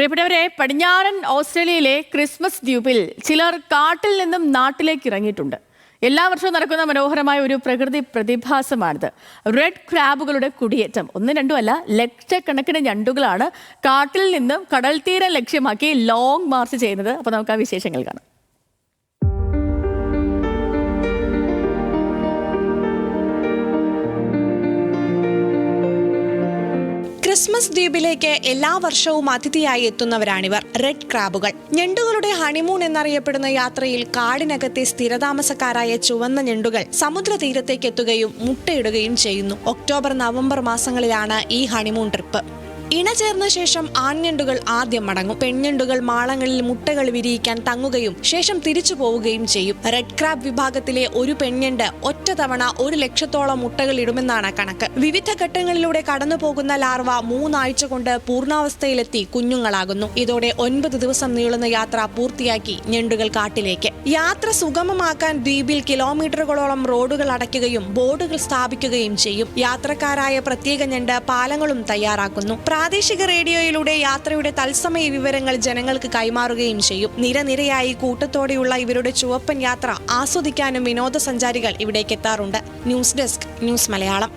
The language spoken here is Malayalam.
പ്രിയപ്പെട്ടവരെ, പടിഞ്ഞാറൻ ഓസ്ട്രേലിയയിലെ ക്രിസ്മസ് ദ്വീപിൽ ചിലർ കാട്ടിൽ നിന്നും നാട്ടിലേക്ക് ഇറങ്ങിയിട്ടുണ്ട്. എല്ലാ വർഷവും നടക്കുന്ന മനോഹരമായ ഒരു പ്രകൃതി പ്രതിഭാസമാണിത്. റെഡ് ക്രാബുകളുടെ കുടിയേറ്റം. ഒന്നും രണ്ടും അല്ല, ലക്ഷക്കണക്കിന് ഞണ്ടുകളാണ് കാട്ടിൽ നിന്നും കടൽ തീരം ലക്ഷ്യമാക്കി ലോങ് മാർച്ച് ചെയ്യുന്നത്. അപ്പോൾ നമുക്ക് ആ വിശേഷങ്ങൾ കാണാം. ക്രിസ്മസ് ദ്വീപിലേക്ക് എല്ലാ വർഷവും അതിഥിയായി എത്തുന്നവരാണിവർ, റെഡ് ക്രാബുകൾ. ഞണ്ടുകളുടെ ഹണിമൂൺ എന്നറിയപ്പെടുന്ന യാത്രയിൽ കാടിനകത്തെ സ്ഥിരതാമസക്കാരായ ചുവന്ന ഞണ്ടുകൾ സമുദ്രതീരത്തേക്ക് എത്തുകയും മുട്ടയിടുകയും ചെയ്യുന്നു. ഒക്ടോബർ നവംബർ മാസങ്ങളിലാണ് ഈ ഹണിമൂൺ ട്രിപ്പ്. ഇണചേർന്ന ശേഷം ആൺഞണ്ടുകൾ ആദ്യം മടങ്ങും. പെൺഞണ്ടുകൾ മാളങ്ങളിൽ മുട്ടകൾ വിരിയിക്കാൻ തങ്ങുകയും ശേഷം തിരിച്ചു പോവുകയും ചെയ്യും. റെഡ് ക്രാബ് വിഭാഗത്തിലെ ഒരു പെൺഞണ്ട് ഒറ്റ തവണ 100,000-ഓളം മുട്ടകൾ ഇടുമെന്നാണ് കണക്ക്. വിവിധ ഘട്ടങ്ങളിലൂടെ കടന്നുപോകുന്ന ലാർവ 3 ആഴ്ച കൊണ്ട് പൂർണ്ണാവസ്ഥയിലെത്തി കുഞ്ഞുങ്ങളാകുന്നു. ഇതോടെ 9 ദിവസം നീളുന്ന യാത്ര പൂർത്തിയാക്കി ഞണ്ടുകൾ കാട്ടിലേക്ക്. യാത്ര സുഗമമാക്കാൻ ദ്വീപിൽ കിലോമീറ്ററുകളോളം റോഡുകൾ അടയ്ക്കുകയും ബോർഡുകൾ സ്ഥാപിക്കുകയും ചെയ്യും. യാത്രക്കാരായ പ്രത്യേക ഞണ്ട് പാലങ്ങളും തയ്യാറാക്കുന്നു. പ്രാദേശിക റേഡിയോയിലൂടെ യാത്രയുടെ തത്സമയ വിവരങ്ങൾ ജനങ്ങൾക്ക് കൈമാറുകയും ചെയ്യും. നിരനിരയായി കൂട്ടത്തോടെയുള്ള ഇവരുടെ ചുവപ്പൻ യാത്ര ആസ്വദിക്കാനും വിനോദസഞ്ചാരികൾ ഇവിടേക്ക് എത്താറുണ്ട്. News desk, news Malayalam.